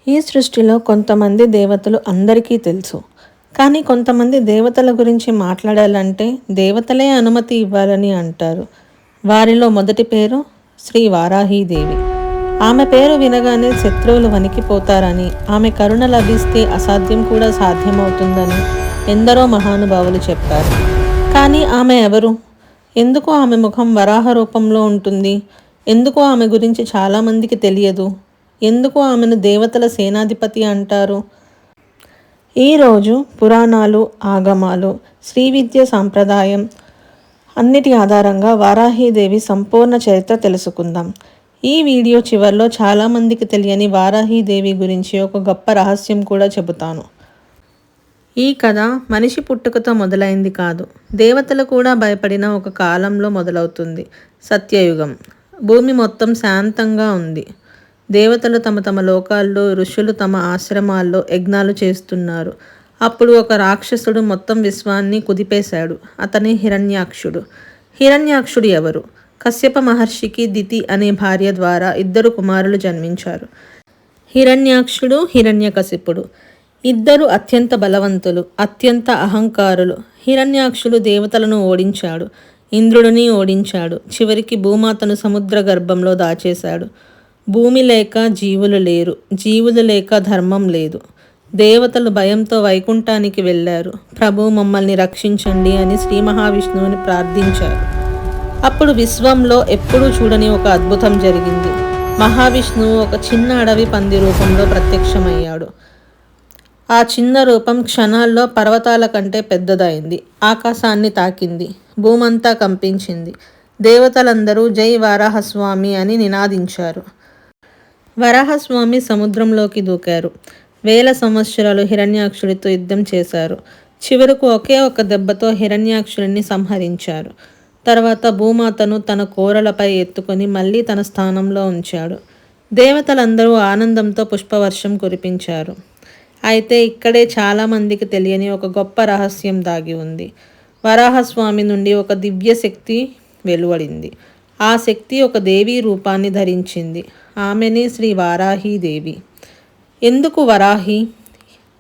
ఈ సృష్టిలో కొంతమంది దేవతలు అందరికీ తెలుసు. కానీ కొంతమంది దేవతల గురించి మాట్లాడాలంటే దేవతలే అనుమతి ఇవ్వాలని అంటారు. వారిలో మొదటి పేరు శ్రీ వారాహీదేవి. ఆమె పేరు వినగానే శత్రువులు వణికిపోతారని, ఆమె కరుణ లభిస్తే అసాధ్యం కూడా సాధ్యమవుతుందని ఎందరో మహానుభావులు చెప్పారు. కానీ ఆమె ఎవరు? ఎందుకు ఆమె ముఖం వరాహ రూపంలో ఉంటుంది? ఎందుకు ఆమె గురించి చాలామందికి తెలియదు? ఎందుకు ఆమెను దేవతల సేనాధిపతి అంటారు? ఈరోజు పురాణాలు, ఆగమాలు, శ్రీ విద్య సాంప్రదాయం అన్నిటి ఆధారంగా వారాహీదేవి సంపూర్ణ చరిత్ర తెలుసుకుందాం. ఈ వీడియో చివరిలో చాలామందికి తెలియని వారాహీదేవి గురించి ఒక గొప్ప రహస్యం కూడా చెబుతాను. ఈ కథ మనిషి పుట్టుకతో మొదలైంది కాదు. దేవతలు కూడా భయపడిన ఒక కాలంలో మొదలవుతుంది. సత్యయుగం. భూమి మొత్తం శాంతంగా ఉంది. దేవతలు తమ తమ లోకాల్లో, ఋషులు తమ ఆశ్రమాల్లో యజ్ఞాలు చేస్తున్నారు. అప్పుడు ఒక రాక్షసుడు మొత్తం విశ్వాన్ని కుదిపేశాడు. అతనే హిరణ్యాక్షుడు. హిరణ్యాక్షుడు ఎవరు? కశ్యప మహర్షికి దితి అనే భార్య ద్వారా 2 కుమారులు జన్మించారు. హిరణ్యాక్షుడు, హిరణ్యకశిపుడు. ఇద్దరు అత్యంత బలవంతులు, అత్యంత అహంకారులు. హిరణ్యాక్షుడు దేవతలను ఓడించాడు, ఇంద్రుడిని ఓడించాడు. చివరికి భూమాతను సముద్ర గర్భంలో దాచేశాడు. భూమి లేక జీవులు లేరు, జీవులు లేక ధర్మం లేదు. దేవతలు భయంతో వైకుంఠానికి వెళ్ళారు. ప్రభు మమ్మల్ని రక్షించండి అని శ్రీ మహావిష్ణువుని ప్రార్థించారు. అప్పుడు విశ్వంలో ఎప్పుడూ చూడని ఒక అద్భుతం జరిగింది. మహావిష్ణువు ఒక చిన్న అడవి పంది రూపంలో ప్రత్యక్షమయ్యాడు. ఆ చిన్న రూపం క్షణాల్లో పర్వతాల కంటే పెద్దదైంది. ఆకాశాన్ని తాకింది. భూమంతా కంపించింది. దేవతలందరూ జై వారాహస్వామి అని నినాదించారు. వరాహస్వామి సముద్రంలోకి దూకారు. 1000 సంవత్సరాలు హిరణ్యాక్షుడితో యుద్ధం చేశారు. చివరకు ఒకే ఒక దెబ్బతో హిరణ్యాక్షుడిని సంహరించారు. తర్వాత భూమాతను తన కోరలపై ఎత్తుకొని మళ్ళీ తన స్థానంలో ఉంచాడు. దేవతలందరూ ఆనందంతో పుష్పవర్షం కురిపించారు. అయితే ఇక్కడే చాలామందికి తెలియని ఒక గొప్ప రహస్యం దాగి ఉంది. వరాహస్వామి నుండి ఒక దివ్య శక్తి వెలువడింది. ఆ శక్తి ఒక దేవీ రూపాన్ని ధరించింది. ఆమెనే శ్రీ వారాహీదేవి. ఎందుకు వరాహి?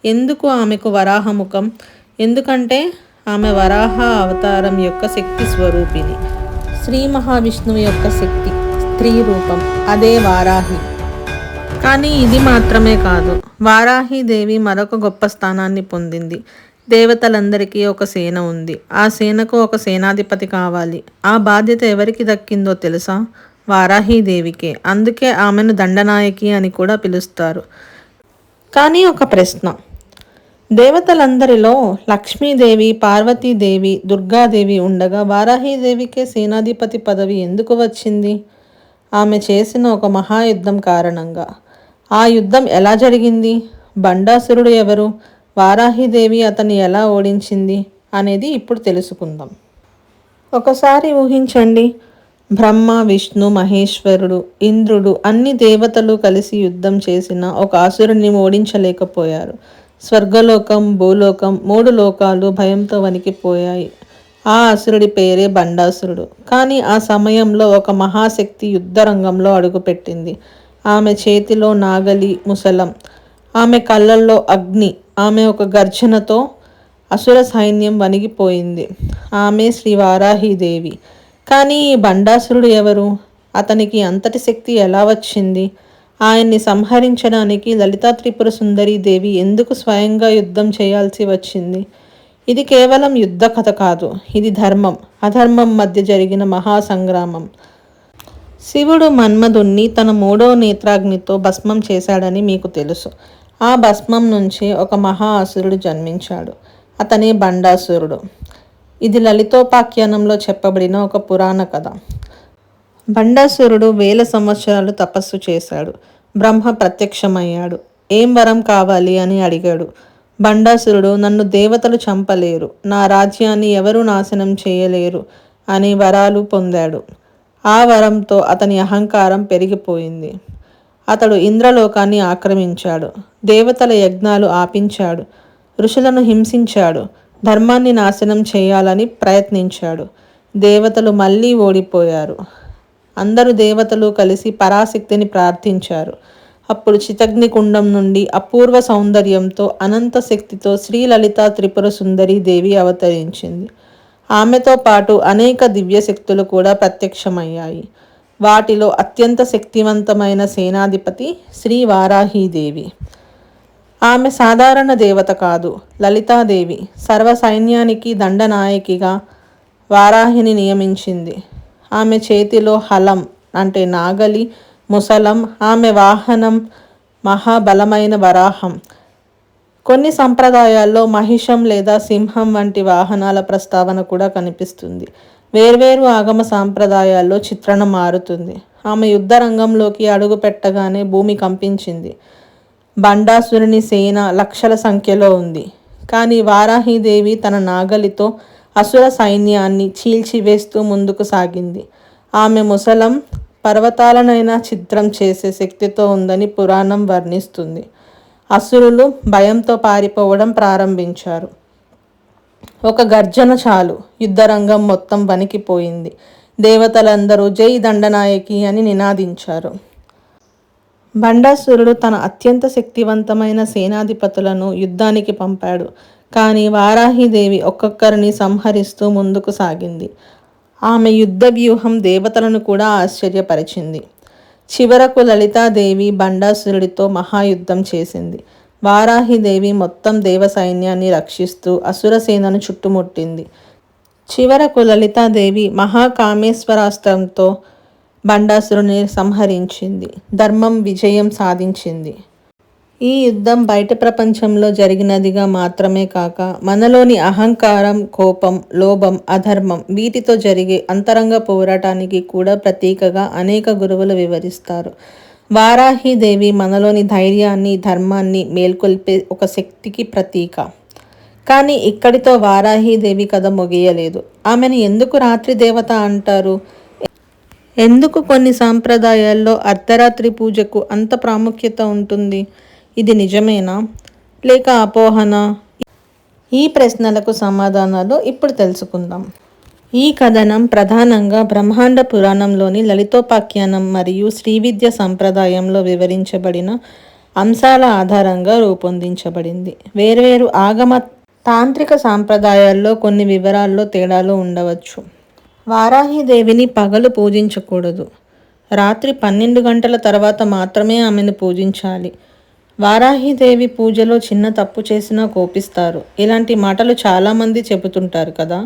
ఎందుకు ఆమెకు వరాహముఖం? ఎందుకంటే ఆమె వరాహ అవతారం యొక్క శక్తి స్వరూపిణి. శ్రీ మహావిష్ణువు యొక్క శక్తి, స్త్రీ రూపం, అదే వారాహి. కానీ ఇది మాత్రమే కాదు. వారాహీదేవి మరొక గొప్ప స్థానాన్ని పొందింది. దేవతలందరికీ ఒక సేన ఉంది. ఆ సేనకు ఒక సేనాధిపతి కావాలి. ఆ బాధ్యత ఎవరికి దక్కిందో తెలుసా? వారాహీదేవికే. అందుకే ఆమెను దండనాయకి అని కూడా పిలుస్తారు. కానీ ఒక ప్రశ్న. దేవతలందరిలో లక్ష్మీదేవి, పార్వతీదేవి, దుర్గాదేవి ఉండగా వారాహీదేవికే సేనాధిపతి పదవి ఎందుకు వచ్చింది? ఆమె చేసిన ఒక మహాయుద్ధం కారణంగా. ఆ యుద్ధం ఎలా జరిగింది? బండాసురుడు ఎవరు? వారాహీదేవి అతన్ని ఎలా ఓడించింది అనేది ఇప్పుడు తెలుసుకుందాం. ఒకసారి ఊహించండి. బ్రహ్మ, విష్ణు, మహేశ్వరుడు, ఇంద్రుడు అన్ని దేవతలు కలిసి యుద్ధం చేసిన ఒక అసురుని ఓడించలేకపోయారు. స్వర్గలోకం, భూలోకం 3 లోకాలు భయంతో వణికిపోయాయి. ఆ అసురుడి పేరే బండాసురుడు. కానీ ఆ సమయంలో ఒక మహాశక్తి యుద్ధరంగంలో అడుగుపెట్టింది. ఆమె చేతిలో నాగలి, ముసలం, ఆమె కళ్ళల్లో అగ్ని. ఆమె ఒక గర్జనతో అసుర సైన్యం వణిగిపోయింది. ఆమె శ్రీ వారాహీదేవి. కానీ ఈ బండాసురుడు ఎవరు? అతనికి అంతటి శక్తి ఎలా వచ్చింది? ఆయన్ని సంహరించడానికి లలితా త్రిపుర సుందరీదేవి ఎందుకు స్వయంగా యుద్ధం చేయాల్సి వచ్చింది? ఇది కేవలం యుద్ధ కథ కాదు. ఇది ధర్మం, అధర్మం మధ్య జరిగిన మహాసంగ్రామం. శివుడు మన్మధుణ్ణి తన 3వ నేత్రాగ్నితో భస్మం చేశాడని మీకు తెలుసు. ఆ భస్మం నుంచే ఒక మహా అసురుడు జన్మించాడు. అతనే బండాసురుడు. ఇది లలితోపాఖ్యానంలో చెప్పబడిన ఒక పురాణ కథ. బండాసురుడు 1000 సంవత్సరాలు తపస్సు చేశాడు. బ్రహ్మ ప్రత్యక్షమయ్యాడు. ఏం వరం కావాలి అని అడిగాడు. బండాసురుడు, నన్ను దేవతలు చంపలేరు, నా రాజ్యాన్ని ఎవరూ నాశనం చేయలేరు అనే వరాలు పొందాడు. ఆ వరంతో అతని అహంకారం పెరిగిపోయింది. అతడు ఇంద్రలోకాన్ని ఆక్రమించాడు. దేవతల యజ్ఞాలు ఆపించాడు. ఋషులను హింసించాడు. ధర్మాన్ని నాశనం చేయాలని ప్రయత్నించాడు. దేవతలు మళ్ళీ ఓడిపోయారు. అందరు దేవతలు కలిసి పరాశక్తిని ప్రార్థించారు. అప్పుడు చితగ్నికుండం నుండి అపూర్వ సౌందర్యంతో అనంత శక్తితో శ్రీ లలిత త్రిపుర సుందరి దేవి అవతరించింది. ఆమెతో పాటు అనేక దివ్యశక్తులు కూడా ప్రత్యక్షమయ్యాయి. వాటిలో అత్యంత శక్తివంతమైన సేనాధిపతి శ్రీ వారాహీదేవి. ఆమె సాధారణ దేవత కాదు, లలితాదేవి. సర్వ సైన్యానికి దండనాయకిగా వారాహిని నియమించింది. ఆమె చేతిలో హలం అంటే నాగలి, ముసలం, ఆమె వాహనం మహాబలమైన వరాహం. కొన్ని సంప్రదాయాల్లో మహిషం లేదా సింహం వంటి వాహనాల ప్రస్తావన కూడా కనిపిస్తుంది. వేర్వేరు ఆగమ సాంప్రదాయాల్లో చిత్రణ మారుతుంది. ఆమె యుద్ధ రంగంలోకి అడుగు పెట్టగానే భూమి కంపించింది. బండాసురుని సేన లక్షల సంఖ్యలో ఉంది. కానీ వారాహీదేవి తన నాగలితో అసుర సైన్యాన్ని చీల్చివేస్తూ ముందుకు సాగింది. ఆమె ముసలం పర్వతాలనైనా ఛిద్రం చేసే శక్తితో ఉందని పురాణం వర్ణిస్తుంది. అసురులు భయంతో పారిపోవడం ప్రారంభించారు. ఒక గర్జన చాలు, యుద్ధరంగం మొత్తం వణికిపోయింది. దేవతలందరూ జై దండనాయకి అని నినాదించారు. బండాసురుడు తన అత్యంత శక్తివంతమైన సేనాధిపతులను యుద్ధానికి పంపాడు. కానీ వారాహీదేవి ఒక్కొక్కరిని సంహరిస్తూ ముందుకు సాగింది. ఆమె యుద్ధ వ్యూహం దేవతలను కూడా ఆశ్చర్యపరిచింది. చివరకు లలితాదేవి బండాసురుడితో మహాయుద్ధం చేసింది. వారాహిదేవి మొత్తం దేవ సైన్యాన్ని రక్షిస్తూ అసురసేనను చుట్టుముట్టింది. చివరకు లలితాదేవి మహాకామేశ్వరాస్త్రంతో బండాసురుని సంహరించింది. ధర్మం విజయం సాధించింది. ఈ యుద్ధం బయట ప్రపంచంలో జరిగినదిగా మాత్రమే కాక మనలోని అహంకారం, కోపం, లోభం, అధర్మం వీటితో జరిగే అంతరంగ పోరాటానికి కూడా ప్రతీకగా అనేక గురువులు వివరిస్తారు. వారాహీదేవి మనలోని ధైర్యాన్ని, ధర్మాన్ని మేల్కొల్పే ఒక శక్తికి ప్రతీక. కానీ ఇక్కడితో వారాహీదేవి కథ ముగియలేదు. ఆమెను ఎందుకు రాత్రి దేవత అంటారు? ఎందుకు కొన్ని సాంప్రదాయాల్లో అర్ధరాత్రి పూజకు అంత ప్రాముఖ్యత ఉంటుంది? ఇది నిజమేనా లేక అపోహనా? ఈ ప్రశ్నలకు సమాధానాలు ఇప్పుడు తెలుసుకుందాం. ఈ కథనం ప్రధానంగా బ్రహ్మాండ పురాణంలోని లలితోపాఖ్యానం మరియు శ్రీవిద్య సంప్రదాయంలో వివరించబడిన అంశాల ఆధారంగా రూపొందించబడింది. వేర్వేరు ఆగమ తాంత్రిక సాంప్రదాయాల్లో కొన్ని వివరాల్లో తేడాలు ఉండవచ్చు. వారాహీదేవిని పగలు పూజించకూడదు. రాత్రి 12 గంటల తర్వాత మాత్రమే ఆమెను పూజించాలి. వారాహీదేవి పూజలో చిన్న తప్పు చేసినా కోపిస్తారు. ఇలాంటి మాటలు చాలామంది చెబుతుంటారు కదా.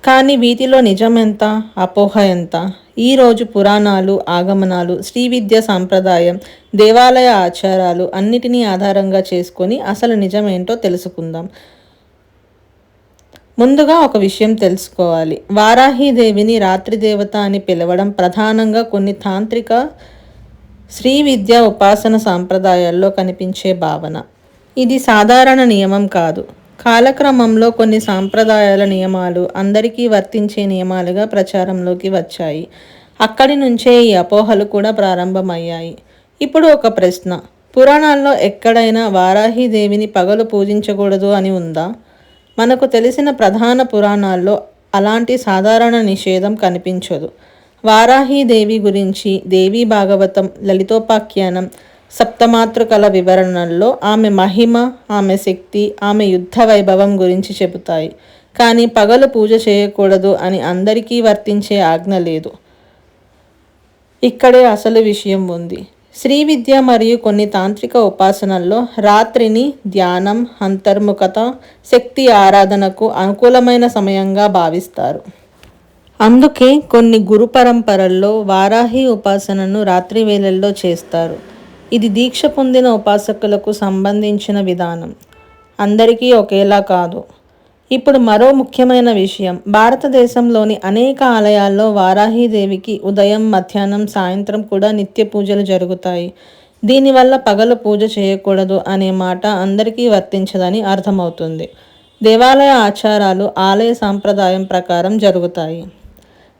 కానీ వీటిలో నిజం ఎంత, అపోహ ఎంత? ఈరోజు పురాణాలు, ఆగమనాలు, శ్రీవిద్య సాంప్రదాయం, దేవాలయ ఆచారాలు అన్నిటినీ ఆధారంగా చేసుకొని అసలు నిజమేంటో తెలుసుకుందాం. ముందుగా ఒక విషయం తెలుసుకోవాలి. వారాహీదేవిని రాత్రి దేవత అని పిలవడం ప్రధానంగా కొన్ని తాంత్రిక శ్రీ విద్య ఉపాసన సాంప్రదాయాల్లో కనిపించే భావన. ఇది సాధారణ నియమం కాదు. కాలక్రమంలో కొన్ని సాంప్రదాయాల నియమాలు అందరికీ వర్తించే నియమాలుగా ప్రచారంలోకి వచ్చాయి. అక్కడి నుంచే ఈ అపోహలు కూడా ప్రారంభమయ్యాయి. ఇప్పుడు ఒక ప్రశ్న. పురాణాల్లో ఎక్కడైనా వారాహీదేవిని పగలు పూజించకూడదు అని ఉందా? మనకు తెలిసిన ప్రధాన పురాణాల్లో అలాంటి సాధారణ నిషేధం కనిపించదు. వారాహీదేవి గురించి దేవీ భాగవతం, లలితోపాఖ్యానం, సప్తమాతృకల వివరణల్లో ఆమె మహిమ, ఆమె శక్తి, ఆమె యుద్ధ వైభవం గురించి చెబుతాయి. కానీ పగలు పూజ చేయకూడదు అని అందరికీ వర్తించే ఆజ్ఞ లేదు. ఇక్కడే అసలు విషయం ఉంది. శ్రీ విద్య మరియు కొన్ని తాంత్రిక ఉపాసనల్లో రాత్రిని ధ్యానం, అంతర్ముఖత, శక్తి ఆరాధనకు అనుకూలమైన సమయంగా భావిస్తారు. అందుకే కొన్ని గురు పరంపరల్లో వారాహి ఉపాసనను రాత్రి వేళల్లో చేస్తారు. ఇది దీక్ష పొందిన ఉపాసకులకు సంబంధించిన విధానం. అందరికీ ఒకేలా కాదు. ఇప్పుడు మరో ముఖ్యమైన విషయం. భారతదేశంలోని అనేక ఆలయాల్లో వారాహీదేవికి ఉదయం, మధ్యాహ్నం, సాయంత్రం కూడా నిత్య పూజలు జరుగుతాయి. దీనివల్ల పగలు పూజ చేయకూడదు అనే మాట అందరికీ వర్తించదని అర్థమవుతుంది. దేవాలయ ఆచారాలు ఆలయ సాంప్రదాయం ప్రకారం జరుగుతాయి.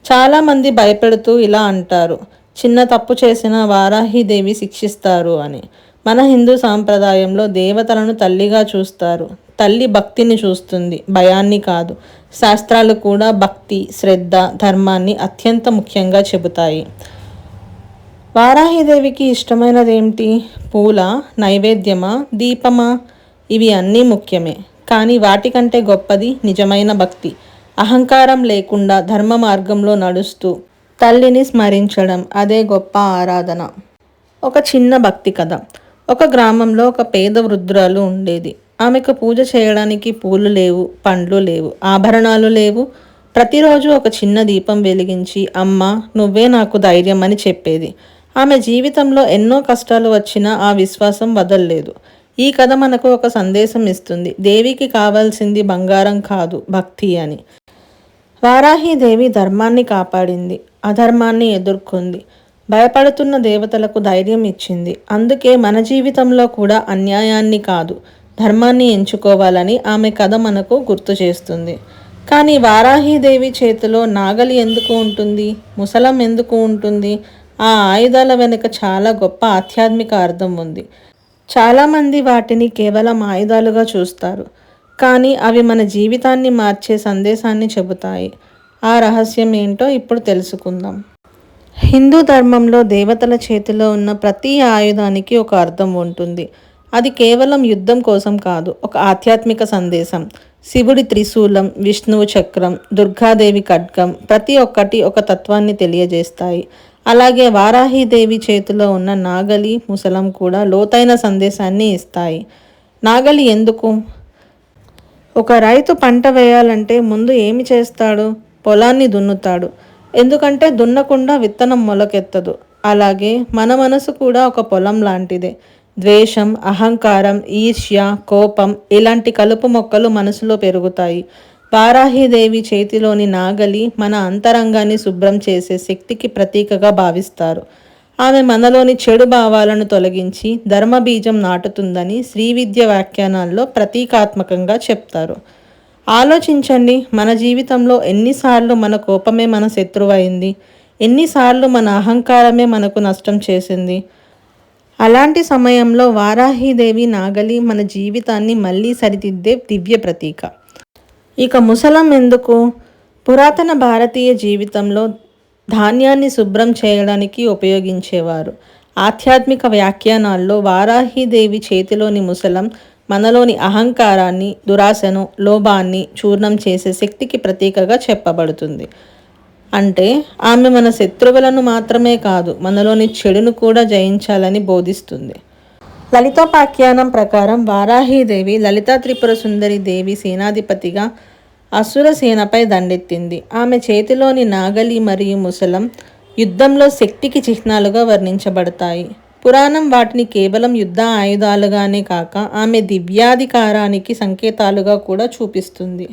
చాలామంది భయపెడుతూ ఇలా అంటారు, చిన్న తప్పు చేసిన వారాహీదేవి శిక్షిస్తారు అని. మన హిందూ సాంప్రదాయంలో దేవతలను తల్లిగా చూస్తారు. తల్లి భక్తిని చూస్తుంది, భయాన్ని కాదు. శాస్త్రాలు కూడా భక్తి, శ్రద్ధ, ధర్మాన్ని అత్యంత ముఖ్యంగా చెబుతాయి. వారాహిదేవికి ఇష్టమైనదేమిటి? పూల, నైవేద్యమా, దీపమా? ఇవి అన్నీ ముఖ్యమే. కానీ వాటికంటే గొప్పది నిజమైన భక్తి. అహంకారం లేకుండా ధర్మ మార్గంలో నడుస్తూ తల్లిని స్మరించడం, అదే గొప్ప ఆరాధన. ఒక చిన్న భక్తి కథ. ఒక గ్రామంలో ఒక పేద వృద్ధురాలు ఉండేది. ఆమెకు పూజ చేయడానికి పూలు లేవు, పండ్లు లేవు, ఆభరణాలు లేవు. ప్రతిరోజు ఒక చిన్న దీపం వెలిగించి, అమ్మ నువ్వే నాకు ధైర్యం అని చెప్పేది. ఆమె జీవితంలో ఎన్నో కష్టాలు వచ్చినా ఆ విశ్వాసం వదల్లేదు. ఈ కథ మనకు ఒక సందేశం ఇస్తుంది. దేవికి కావాల్సింది బంగారం కాదు, భక్తి అని. వారాహిదేవి ధర్మాన్ని కాపాడింది, అధర్మాన్ని ఎదుర్కొంది, భయపడుతున్న దేవతలకు ధైర్యం ఇచ్చింది. అందుకే మన జీవితంలో కూడా అన్యాయాన్ని కాదు, ధర్మాన్ని ఎంచుకోవాలని ఆమె కథ మనకు గుర్తు చేస్తుంది. కానీ వారాహిదేవి చేతిలో నాగలి ఎందుకు ఉంటుంది? ముసలం ఎందుకు ఉంటుంది? ఆ ఆయుధాల వెనుక చాలా గొప్ప ఆధ్యాత్మిక అర్థం ఉంది. చాలామంది వాటిని కేవలం ఆయుధాలుగా చూస్తారు, కానీ అవి మన జీవితాన్ని మార్చే సందేశాన్ని చెబుతాయి. ఆ రహస్యం ఏంటో ఇప్పుడు తెలుసుకుందాం. హిందూ ధర్మంలో దేవతల చేతిలో ఉన్న ప్రతి ఆయుధానికి ఒక అర్థం ఉంటుంది. అది కేవలం యుద్ధం కోసం కాదు, ఒక ఆధ్యాత్మిక సందేశం. శివుడి త్రిశూలం, విష్ణువు చక్రం, దుర్గాదేవి ఖడ్గం, ప్రతి ఒక్కటి ఒక తత్వాన్ని తెలియజేస్తాయి. అలాగే వారాహిదేవి చేతిలో ఉన్న నాగలి, ముసలం కూడా లోతైన సందేశాన్ని ఇస్తాయి. నాగలి ఎందుకు? ఒక రైతు పంట వేయాలంటే ముందు ఏమి చేస్తాడు? పొలాన్ని దున్నుతాడు. ఎందుకంటే దున్నకుండా విత్తనం మొలకెత్తదు. అలాగే మన మనసు కూడా ఒక పొలం లాంటిదే. ద్వేషం, అహంకారం, ఈర్ష్య, కోపం ఇలాంటి కలుపు మొక్కలు మనసులో పెరుగుతాయి. వారాహిదేవి చేతిలోని నాగలి మన అంతరంగాన్ని శుభ్రం చేసే శక్తికి ప్రతీకగా భావిస్తారు. ఆమె మనలోని చెడు భావాలను తొలగించి ధర్మబీజం నాటుతుందని శ్రీవిద్య వ్యాఖ్యానాల్లో ప్రతీకాత్మకంగా చెప్తారు. ఆలోచించండి, మన జీవితంలో ఎన్నిసార్లు మన కోపమే మన శత్రువైంది, ఎన్నిసార్లు మన అహంకారమే మనకు నష్టం చేసింది. అలాంటి సమయంలో వారాహిదేవి నాగలి మన జీవితాన్ని మళ్ళీ సరిదిద్దే దివ్య ప్రతీక. ఇక ముసలం ఎందుకు? పురాతన భారతీయ జీవితంలో ధాన్యాన్ని శుభ్రం చేయడానికి ఉపయోగించేవారు. ఆధ్యాత్మిక వ్యాఖ్యానాల్లో వారాహిదేవి చేతిలోని ముసలం మనలోని అహంకారాన్ని, దురాశను, లోభాన్ని చూర్ణం చేసే శక్తికి ప్రతీకగా చెప్పబడుతుంది. అంటే ఆమె మన శత్రువులను మాత్రమే కాదు, మనలోని చెడును కూడా జయించాలని బోధిస్తుంది. లలితోపాఖ్యానం ప్రకారం వారాహిదేవి లలితా త్రిపుర సుందరి దేవి సేనాధిపతిగా అసుర సేనపై దండెత్తింది. ఆమె చేతిలోని నాగలి మరియు ముసలం యుద్ధంలో శక్తికి చిహ్నాలుగా వర్ణించబడతాయి. పురాణం వాటిని కేవలం యుద్ధ ఆయుధాలుగానే కాక ఆమె దివ్యాధికారానికి సంకేతాలుగా కూడా చూపిస్తుంది.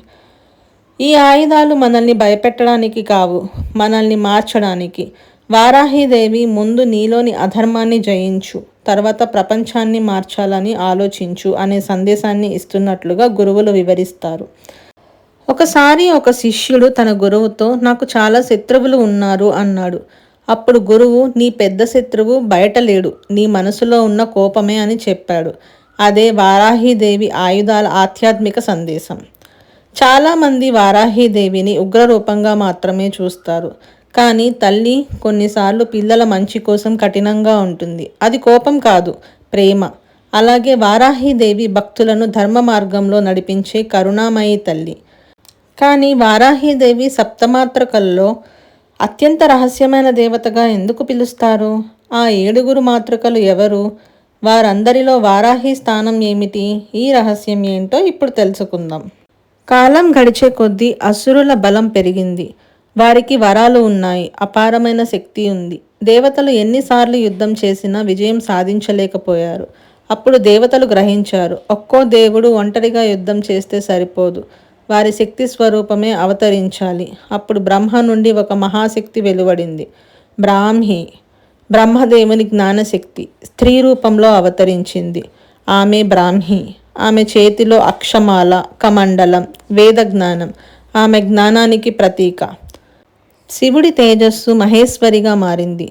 ఈ ఆయుధాలు మనల్ని భయపెట్టడానికి కావు, మనల్ని మార్చడానికి. వారాహిదేవి ముందు నీలోని అధర్మాన్ని జయించు, తర్వాత ప్రపంచాన్ని మార్చాలని ఆలోచించు అనే సందేశాన్ని ఇస్తున్నట్లుగా గురువులు వివరిస్తారు. ఒకసారి ఒక శిష్యుడు తన గురువుతో నాకు చాలా శత్రువులు ఉన్నారు అన్నాడు. అప్పుడు గురువు నీ పెద్ద శత్రువు బయట లేడు, నీ మనసులో ఉన్న కోపమే అని చెప్పాడు. అదే వారాహిదేవి ఆయుధాల ఆధ్యాత్మిక సందేశం. చాలామంది వారాహిదేవిని ఉగ్రరూపంగా మాత్రమే చూస్తారు, కానీ తల్లి కొన్నిసార్లు పిల్లల మంచి కోసం కఠినంగా ఉంటుంది. అది కోపం కాదు, ప్రేమ. అలాగే వారాహిదేవి భక్తులను ధర్మ మార్గంలో నడిపించే కరుణామయి తల్లి. కానీ వారాహిదేవి సప్తమాతృకల్లో అత్యంత రహస్యమైన దేవతగా ఎందుకు పిలుస్తారు? ఆ 7 మాతృకలు ఎవరు? వారందరిలో వారాహి స్థానం ఏమిటి? ఈ రహస్యం ఏంటో ఇప్పుడు తెలుసుకుందాం. కాలం గడిచే కొద్దీ అసురుల బలం పెరిగింది. వారికి వరాలు ఉన్నాయి, అపారమైన శక్తి ఉంది. దేవతలు ఎన్నిసార్లు యుద్ధం చేసినా విజయం సాధించలేకపోయారు. అప్పుడు దేవతలు గ్రహించారు, ఒక్కో దేవుడు ఒంటరిగా యుద్ధం చేస్తే సరిపోదు, వారి శక్తి స్వరూపమే అవతరించాలి. అప్పుడు బ్రహ్మ నుండి ఒక మహాశక్తి వెలువడింది, బ్రాహ్మి. బ్రహ్మదేవుని జ్ఞానశక్తి స్త్రీ రూపంలో అవతరించింది. ఆమె బ్రాహ్మి. ఆమె చేతిలో అక్షమాల, కమండలం, వేద జ్ఞానం ఆమె జ్ఞానానికి ప్రతీక. శివుడి తేజస్సు మహేశ్వరిగా మారింది.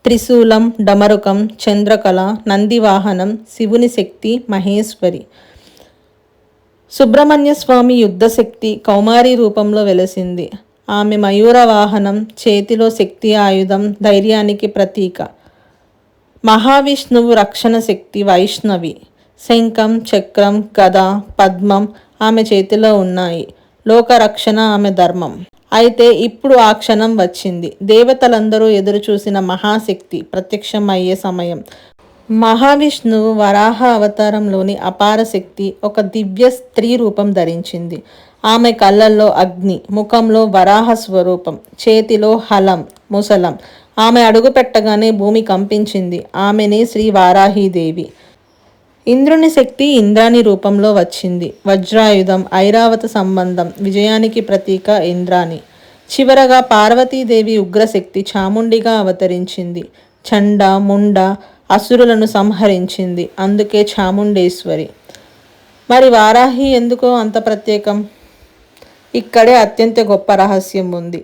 త్రిశూలం, డమరుకం, చంద్రకళ, నందివాహనం శివుని శక్తి మహేశ్వరి. సుబ్రహ్మణ్య స్వామి యుద్ధశక్తి కౌమారి రూపంలో వెలసింది. ఆమె మయూర వాహనం, చేతిలో శక్తి ఆయుధం, ధైర్యానికి ప్రతీక. మహావిష్ణువు రక్షణ శక్తి వైష్ణవి. శంఖం, చక్రం, గద, పద్మం ఆమె చేతిలో ఉన్నాయి. లోకరక్షణ ఆమె ధర్మం. అయితే ఇప్పుడు ఆ క్షణం వచ్చింది. దేవతలందరూ ఎదురు చూసిన మహాశక్తి ప్రత్యక్షం అయ్యే సమయం. మహావిష్ణువు వరాహ అవతారంలోని అపార శక్తి ఒక దివ్య స్త్రీ రూపం ధరించింది. ఆమె కళ్ళల్లో అగ్ని, ముఖంలో వరాహ స్వరూపం, చేతిలో హలం, ముసలం. ఆమె అడుగు పెట్టగానే భూమి కంపించింది. ఆమెనే శ్రీ వారాహీదేవి. ఇంద్రుని శక్తి ఇంద్రాణి రూపంలో వచ్చింది. వజ్రాయుధం, ఐరావత సంబంధం, విజయానికి ప్రతీక ఇంద్రాణి. చివరగా పార్వతీదేవి ఉగ్రశక్తి చాముండిగా అవతరించింది. చండ, ముండ అసురులను సంహరించింది. అందుకే చాముండేశ్వరి. మరి వారాహి ఎందుకో అంత ప్రత్యేకం? ఇక్కడే అత్యంత గొప్ప రహస్యం ఉంది.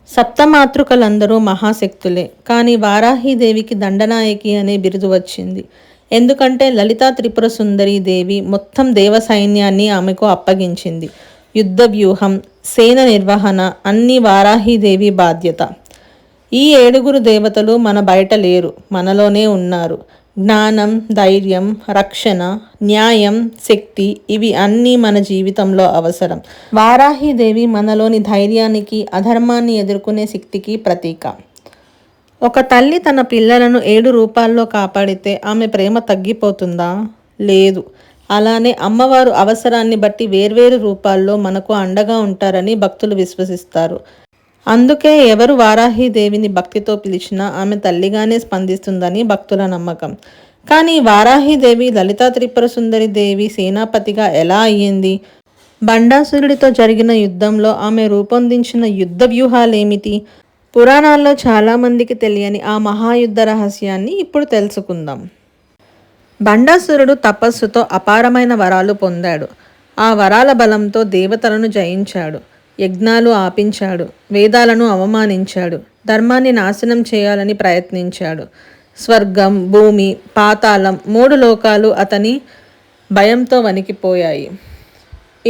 సప్తమాతృకలందరూ మహాశక్తులే, కానీ వారాహీదేవికి దండనాయకి అనే బిరుదు వచ్చింది. ఎందుకంటే లలితా త్రిపుర సుందరి దేవి మొత్తం దేవ సైన్యాన్ని ఆమెకు అప్పగించింది. యుద్ధ వ్యూహం, సేన నిర్వహణ అన్నీ వారాహీదేవి బాధ్యత. ఈ 7 దేవతలు మన బయట లేరు, మనలోనే ఉన్నారు. జ్ఞానం, ధైర్యం, రక్షణ, న్యాయం, శక్తి ఇవి అన్నీ మన జీవితంలో అవసరం. వారాహీదేవి మనలోని ధైర్యానికి, అధర్మాన్ని ఎదుర్కొనే శక్తికి ప్రతీక. ఒక తల్లి తన పిల్లలను 7 రూపాల్లో కాపాడితే ఆమె ప్రేమ తగ్గిపోతుందా? లేదు. అలానే అమ్మవారు అవసరాన్ని బట్టి వేర్వేరు రూపాల్లో మనకు అండగా ఉంటారని భక్తులు విశ్వసిస్తారు. అందుకే ఎవరు వారాహీదేవిని భక్తితో పిలిచినా ఆమె తల్లిగానే స్పందిస్తుందని భక్తుల నమ్మకం. కానీ వారాహీదేవి లలితా త్రిపుర సుందరి దేవి సేనాపతిగా ఎలా అయ్యింది? బండాసురుడితో జరిగిన యుద్ధంలో ఆమె రూపొందించిన యుద్ధ వ్యూహాలేమిటి? పురాణాల్లో చాలామందికి తెలియని ఆ మహాయుద్ధ రహస్యాన్ని ఇప్పుడు తెలుసుకుందాం. బండాసురుడు తపస్సుతో అపారమైన వరాలు పొందాడు. ఆ వరాల బలంతో దేవతలను జయించాడు, యజ్ఞాలు ఆపించాడు, వేదాలను అవమానించాడు, ధర్మాన్ని నాశనం చేయాలని ప్రయత్నించాడు. స్వర్గం, భూమి, పాతాళం 3 లోకాలు అతని భయంతో వణికిపోయాయి.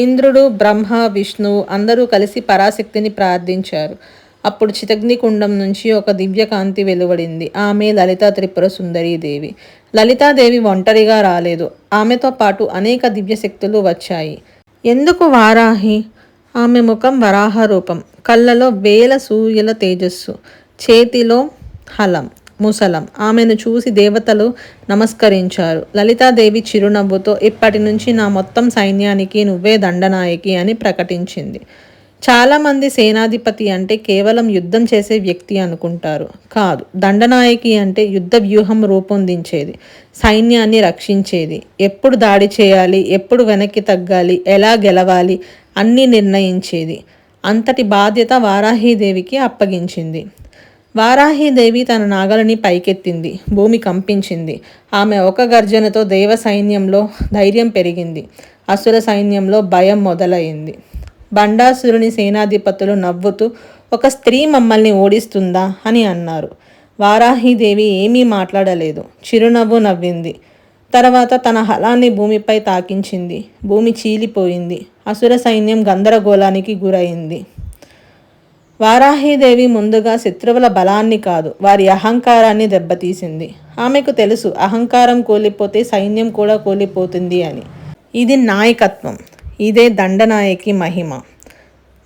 ఇంద్రుడు, బ్రహ్మ, విష్ణువు అందరూ కలిసి పరాశక్తిని ప్రార్థించారు. అప్పుడు చితగ్నికుండం నుంచి ఒక దివ్యకాంతి వెలువడింది. ఆమె లలితా త్రిపుర సుందరీదేవి. లలితాదేవి ఒంటరిగా రాలేదు, ఆమెతో పాటు అనేక దివ్యశక్తులు వచ్చాయి. ఎందుకు వారాహి? ఆమె ముఖం వరాహ రూపం, కళ్ళలో వేల సూర్యుల తేజస్సు, చేతిలో హలం, ముసలం. ఆమెను చూసి దేవతలు నమస్కరించారు. లలితాదేవి చిరునవ్వుతో ఇప్పటి నుంచి నా మొత్తం సైన్యానికి నువ్వే దండనాయకి అని ప్రకటించింది. చాలామంది సేనాధిపతి అంటే కేవలం యుద్ధం చేసే వ్యక్తి అనుకుంటారు. కాదు, దండనాయకి అంటే యుద్ధ వ్యూహం రూపొందించేది, సైన్యాన్ని రక్షించేది, ఎప్పుడు దాడి చేయాలి, ఎప్పుడు వెనక్కి తగ్గాలి, ఎలా గెలవాలి అన్నీ నిర్ణయించేది. అంతటి బాధ్యత వారాహీదేవికి అప్పగించింది. వారాహీదేవి తన నాగలని పైకెత్తింది. భూమి కంపించింది. ఆమె ఒక గర్జనతో దేవ సైన్యంలో ధైర్యం పెరిగింది, అసుర సైన్యంలో భయం మొదలైంది. బండాసురుని సేనాధిపతులు నవ్వుతూ ఒక స్త్రీ మమ్మల్ని ఓడిస్తుందా అని అన్నారు. వారాహీదేవి ఏమీ మాట్లాడలేదు, చిరునవ్వు నవ్వింది. తర్వాత తన హలాన్ని భూమిపై తాకించింది. భూమి చీలిపోయింది. అసుర సైన్యం గందరగోళానికి గురైంది. వారాహీదేవి ముందుగా శత్రువుల బలాన్ని కాదు, వారి అహంకారాన్ని దెబ్బతీసింది. ఆమెకు తెలుసు, అహంకారం కూలిపోతే సైన్యం కూడా కూలిపోతుంది అని. ఇది నాయకత్వం. ఇదే దండనాయకి మహిమ.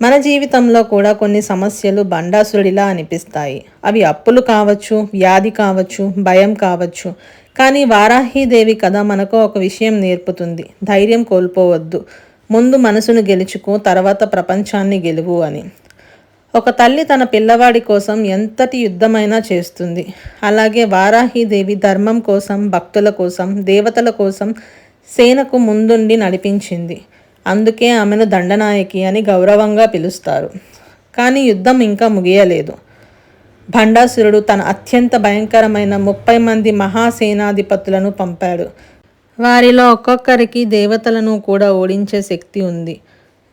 మన జీవితంలో కూడా కొన్ని సమస్యలు బండాసురుడిలా అనిపిస్తాయి. అవి అప్పులు కావచ్చు, వ్యాధి కావచ్చు, భయం కావచ్చు. కానీ వారాహీదేవి కథ మనకు ఒక విషయం నేర్పుతుంది. ధైర్యం కోల్పోవద్దు. ముందు మనసును గెలుచుకో, తర్వాత ప్రపంచాన్ని గెలువు అని. ఒక తల్లి తన పిల్లవాడి కోసం ఎంతటి యుద్ధమైనా చేస్తుంది. అలాగే వారాహీదేవి ధర్మం కోసం, భక్తుల కోసం, దేవతల కోసం సేనకు ముందుండి నడిపించింది. అందుకే ఆమెను దండనాయకి అని గౌరవంగా పిలుస్తారు. కానీ యుద్ధం ఇంకా ముగియలేదు. భండాసురుడు తన అత్యంత భయంకరమైన 30 మంది మహాసేనాధిపతులను పంపాడు. వారిలో ఒక్కొక్కరికి దేవతలను కూడా ఓడించే శక్తి ఉంది.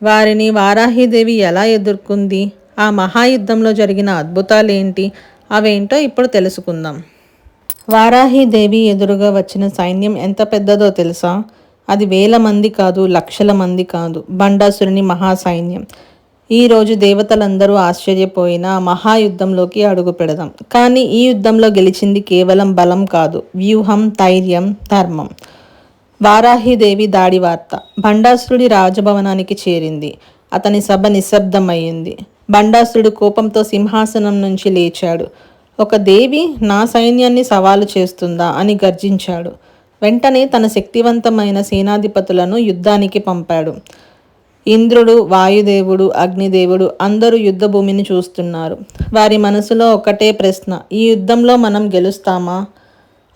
వారిని వారాహీదేవి ఎలా ఎదుర్కొంది? ఆ మహాయుద్ధంలో జరిగిన అద్భుతాలేంటి? అవేంటో ఇప్పుడు తెలుసుకుందాం. వారాహీదేవి ఎదురుగా వచ్చిన సైన్యం ఎంత పెద్దదో తెలుసా? అది వేల మంది కాదు, లక్షల మంది కాదు, బండాసురుని మహాసైన్యం. ఈరోజు దేవతలందరూ ఆశ్చర్యపోయిన మహాయుద్ధంలోకి అడుగు పెడదాం. కానీ ఈ యుద్ధంలో గెలిచింది కేవలం బలం కాదు, వ్యూహం, ధైర్యం, ధర్మం. వారాహిదేవి దాడి వార్త భండాసురుడి రాజభవనానికి చేరింది. అతని సభ నిశ్శబ్దమయ్యింది. భండాసురుడు కోపంతో సింహాసనం నుంచి లేచాడు. ఒక దేవి నా సైన్యాన్ని సవాలు చేస్తుందా అని గర్జించాడు. వెంటనే తన శక్తివంతమైన సేనాధిపతులను యుద్ధానికి పంపాడు. ఇంద్రుడు, వాయుదేవుడు, అగ్నిదేవుడు అందరూ యుద్ధభూమిని చూస్తున్నారు. వారి మనసులో ఒకటే ప్రశ్న, ఈ యుద్ధంలో మనం గెలుస్తామా?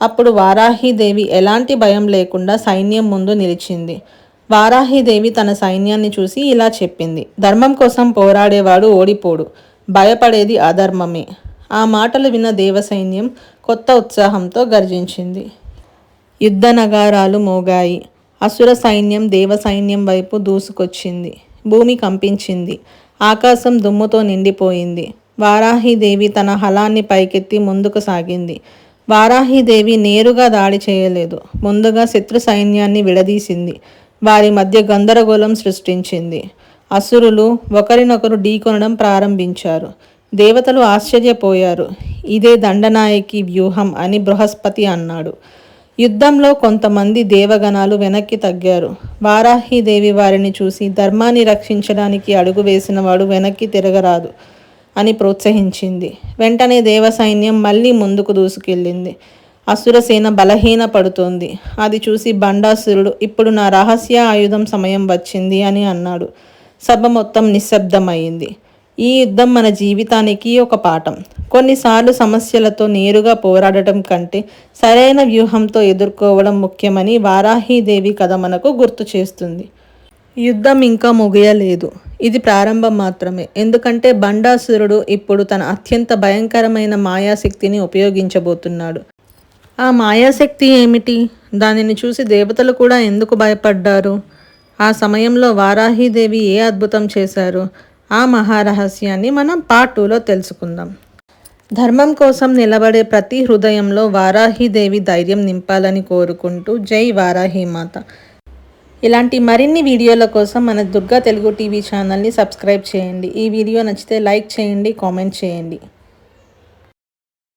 అప్పుడు వారాహిదేవి ఎలాంటి భయం లేకుండా సైన్యం ముందు నిలిచింది. వారాహిదేవి తన సైన్యాన్ని చూసి ఇలా చెప్పింది, ధర్మం కోసం పోరాడేవాడు ఓడిపోడు, భయపడేది అధర్మమే. ఆ మాటలు విన్న దేవసైన్యం కొత్త ఉత్సాహంతో గర్జించింది. యుద్ధ నగారాలు మోగాయి. అసుర సైన్యం దేవ సైన్యం వైపు దూసుకొచ్చింది. భూమి కంపించింది. ఆకాశం దుమ్ముతో నిండిపోయింది. వారాహిదేవి తన హలాన్ని పైకెత్తి ముందుకు సాగింది. వారాహిదేవి నేరుగా దాడి చేయలేదు. ముందుగా శత్రు సైన్యాన్ని విడదీసింది. వారి మధ్య గందరగోళం సృష్టించింది. అసురులు ఒకరినొకరు ఢీకొనడం ప్రారంభించారు. దేవతలు ఆశ్చర్యపోయారు. ఇదే దండనాయకి వ్యూహం అని బృహస్పతి అన్నాడు. యుద్ధంలో కొంతమంది దేవగణాలు వెనక్కి తగ్గారు. వారాహిదేవి వారిని చూసి, ధర్మాన్ని రక్షించడానికి అడుగు వేసిన వాడు వెనక్కి తిరగరాదు అని ప్రోత్సహించింది. వెంటనే దేవసైన్యం మళ్ళీ ముందుకు దూసుకెళ్ళింది. అసురసేన బలహీన పడుతోంది. అది చూసి భండాసురుడు, ఇప్పుడు నా రహస్య ఆయుధం సమయం వచ్చింది అని అన్నాడు. సభ మొత్తం నిశ్శబ్దమైంది. ఈ యుద్ధం మన జీవితానికి ఒక పాఠం. కొన్నిసార్లు సమస్యలతో నేరుగా పోరాడటం కంటే సరైన వ్యూహంతో ఎదుర్కోవడం ముఖ్యమని వారాహిదేవి కథ మనకు గుర్తు చేస్తుంది. యుద్ధం ఇంకా ముగియలేదు. ఇది ప్రారంభం మాత్రమే. ఎందుకంటే భండాసురుడు ఇప్పుడు తన అత్యంత భయంకరమైన మాయాశక్తిని ఉపయోగించబోతున్నాడు. ఆ మాయాశక్తి ఏమిటి? దానిని చూసి దేవతలు కూడా ఎందుకు భయపడ్డారు? ఆ సమయంలో వారాహిదేవి ఏ అద్భుతం చేశారు? ఆ మహారహస్యాన్ని మనం పార్ట్ 2లో తెలుసుకుందాం. ధర్మం కోసం నిలబడే ప్రతి హృదయంలో వారాహిదేవి ధైర్యం నింపాలని కోరుకుంటూ జై వారాహిమాత. ఇలాంటి మరిన్ని వీడియోల కోసం మన దుర్గా తెలుగు టీవీ ఛానల్ని సబ్స్క్రైబ్ చేయండి. ఈ వీడియో నచ్చితే లైక్ చేయండి, కామెంట్ చేయండి.